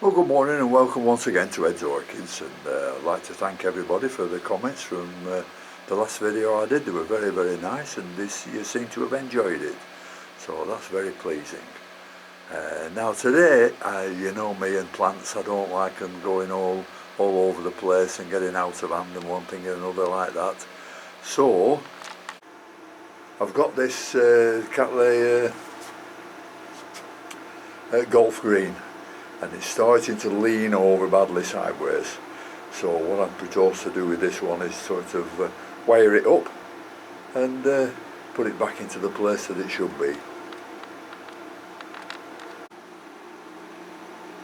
Well, good morning and welcome once again to Ed's Orchids, and I'd like to thank everybody for the comments from the last video I did. They were very nice, and you seem to have enjoyed it, so that's very pleasing. Now today, you know me and plants, I don't like them going all over the place and getting out of hand and one thing and another like that. So I've got this Cattleyas golf green, and it's starting to lean over badly sideways. So what I'm proposed to do with this one is sort of wire it up and put it back into the place that it should be.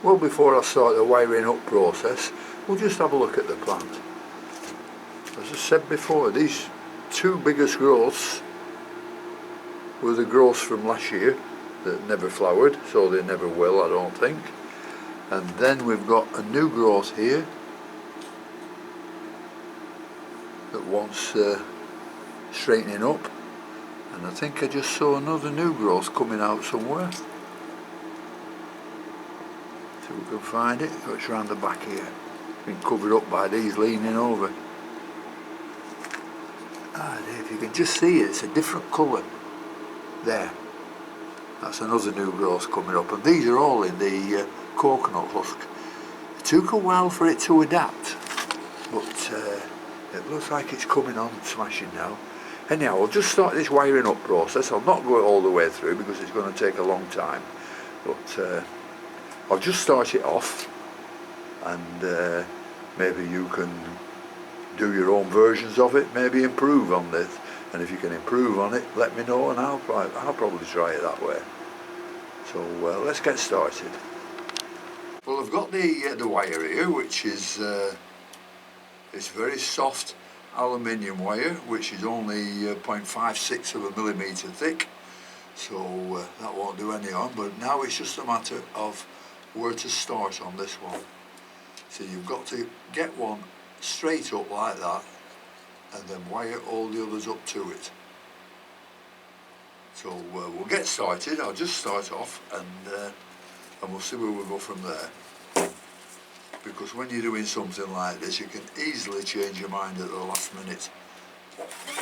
Well, before I start the wiring up process, we'll just have a look at the plant. As I said before, these two biggest growths were the growths from last year that never flowered, so they never will, I don't think. And then we've got a new growth here that wants straightening up, and I think I just saw another new growth coming out somewhere. See if we can find it. Oh, it's around the back here, been covered up by these leaning over. If you can just see it, it's a different colour there. That's another new growth coming up, and these are all in the coconut husk. It took a while for it to adapt, but it looks like it's coming on smashing now. Anyhow, I'll just start this wiring up process. I'll not go all the way through because it's going to take a long time, but I'll just start it off, and maybe you can do your own versions of it, maybe improve on this, and if you can improve on it, let me know, and I'll probably try it that way. So let's get started. Well, I've got the wire here, which is it's very soft aluminium wire, which is only 0.56 of a millimetre thick, so that won't do any harm. But now it's just a matter of where to start on this one. So you've got to get one straight up like that, and then wire all the others up to it. So we'll get started. I'll just start off, and we'll see where we go from there. Because when you're doing something like this, you can easily change your mind at the last minute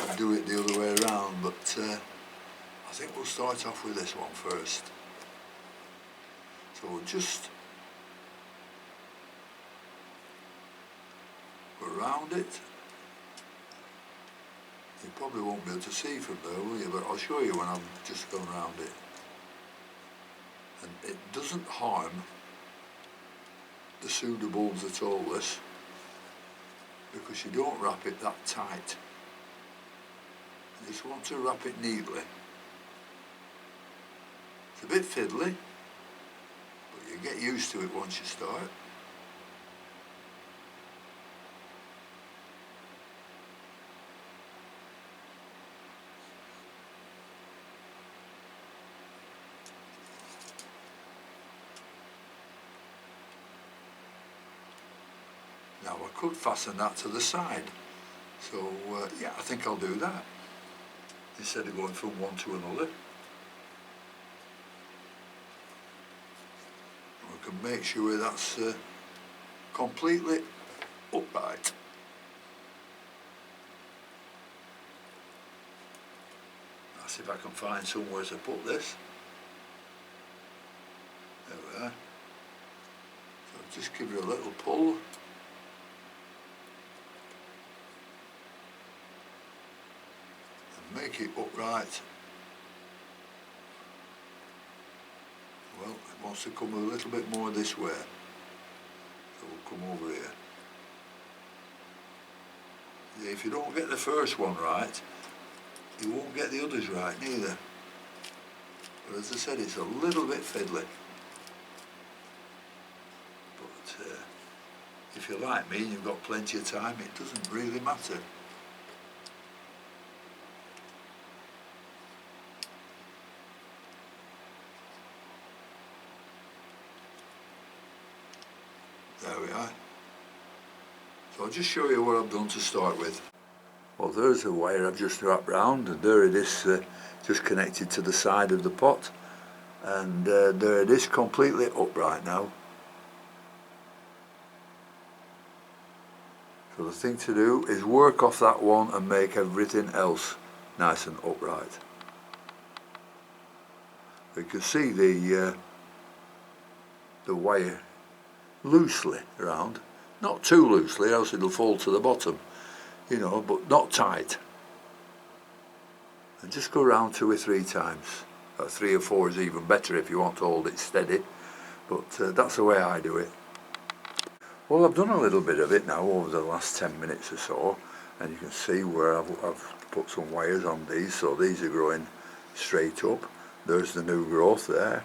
and do it the other way around. But I think we'll start off with this one first. So we'll just go around it. You probably won't be able to see from there, will you? But I'll show you when I'm just going around it. And it doesn't harm the preudobulbs at all, this, because you don't wrap it that tight. You just want to wrap it neatly. It's a bit fiddly, but you get used to it once you start. Now I could fasten that to the side, so yeah, I think I'll do that instead of going from one to another. We can make sure that's completely upright. I'll see if I can find somewhere to put this. There we are. So just give it a little pull. Make it upright. Well, it wants to come a little bit more this way, so we'll come over here. Yeah, if you don't get the first one right, you won't get the others right neither. But as I said, it's a little bit fiddly. But if you're like me and you've got plenty of time, it doesn't really matter. There we are. So I'll just show you what I've done to start with. Well, there's the wire I've just wrapped round, and there it is, just connected to the side of the pot, and there it is, completely upright now. So the thing to do is work off that one and make everything else nice and upright. You can see the wire loosely around, not too loosely else it'll fall to the bottom, you know, but not tight. And just go around 2 or 3 times. 3 or 4 is even better if you want to hold it steady, but that's the way I do it. Well, I've done a little bit of it now over the last 10 minutes or so, and you can see where I've put some wires on these, so these are growing straight up. There's the new growth there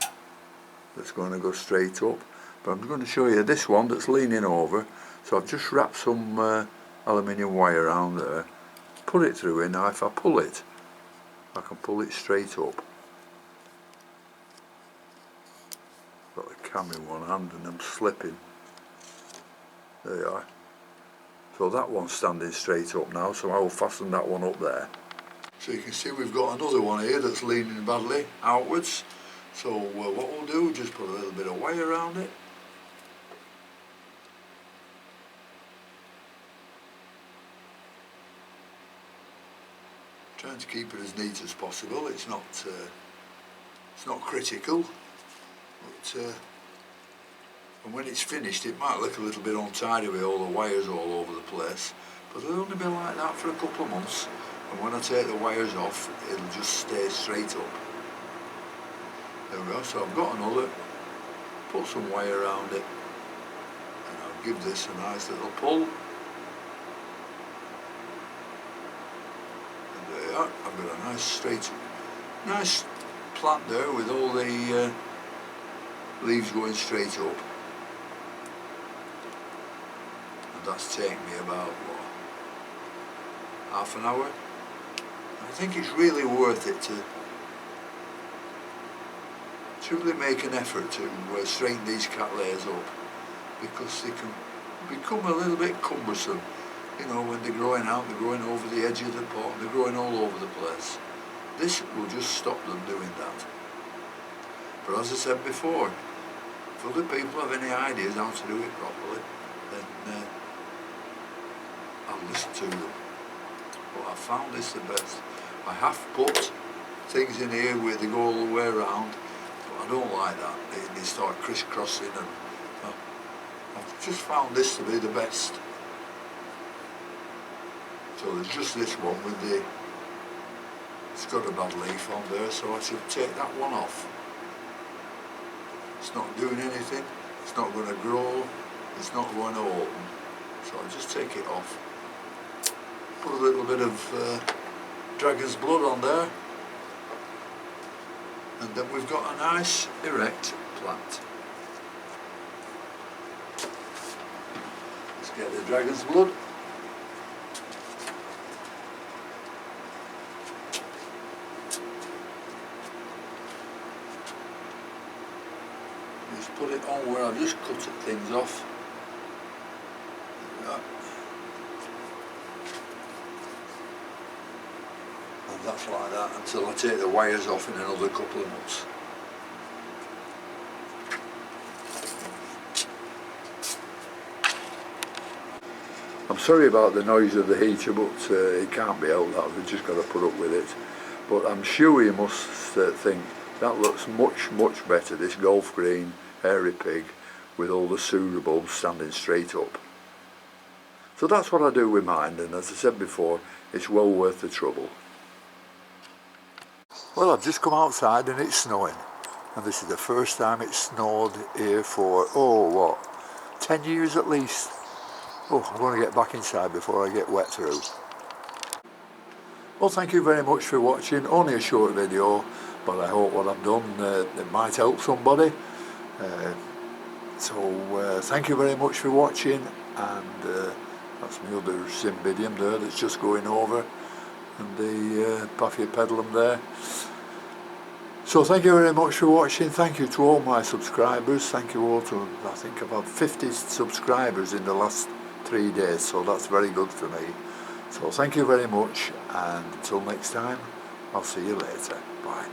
that's going to go straight up, but I'm going to show you this one that's leaning over. So I've just wrapped some aluminium wire around there, put it through, and now if I pull it, I can pull it straight up. Got the cam in one hand and I'm slipping. There you are. So that one's standing straight up now, so I will fasten that one up there. So you can see we've got another one here that's leaning badly outwards. So what we'll do, just put a little bit of wire around it. Trying to keep it as neat as possible. It's not critical, but and when it's finished it might look a little bit untidy with all the wires all over the place, but it'll only be like that for a couple of months, and when I take the wires off it'll just stay straight up. There we go. So I've got another, put some wire around it, and I'll give this a nice little pull. I've got a nice plant there with all the leaves going straight up, and that's taken me about what, half an hour. I think it's really worth it to really make an effort to straighten these Cattleyas up, because they can become a little bit cumbersome. You know, when they're growing out, they're growing over the edge of the pot, they're growing all over the place. This will just stop them doing that. But as I said before, if other people have any ideas how to do it properly, then I'll listen to them. But I found this the best. I have put things in here where they go all the way around, but I don't like that. They start crisscrossing, and I've just found this to be the best. So there's just this one with it's got a bad leaf on there, so I should take that one off. It's not doing anything, it's not going to grow, it's not going to open, so I'll just take it off. Put a little bit of dragon's blood on there, and then we've got a nice erect plant. Let's get the dragon's blood. Just put it on where I've just cut things off. And that's like that until I take the wires off in another couple of months. I'm sorry about the noise of the heater, but it can't be helped that, we've just got to put up with it. But I'm sure you must think that looks much better, this golf green hairy pig with all the preudobulbs standing straight up. So that's what I do with mine, and as I said before, it's well worth the trouble. Well, I've just come outside and it's snowing, and this is the first time it's snowed here for, 10 years at least. Oh, I'm going to get back inside before I get wet through. Well, thank you very much for watching. Only a short video, but I hope what I've done it might help somebody. Thank you very much for watching, and that's my other cymbidium there that's just going over, and the Paphiopedilum there. So thank you very much for watching. Thank you to all my subscribers. Thank you all to, I think I've had 50 subscribers in the last 3 days, so that's very good for me. So thank you very much, and until next time, I'll see you later. Bye.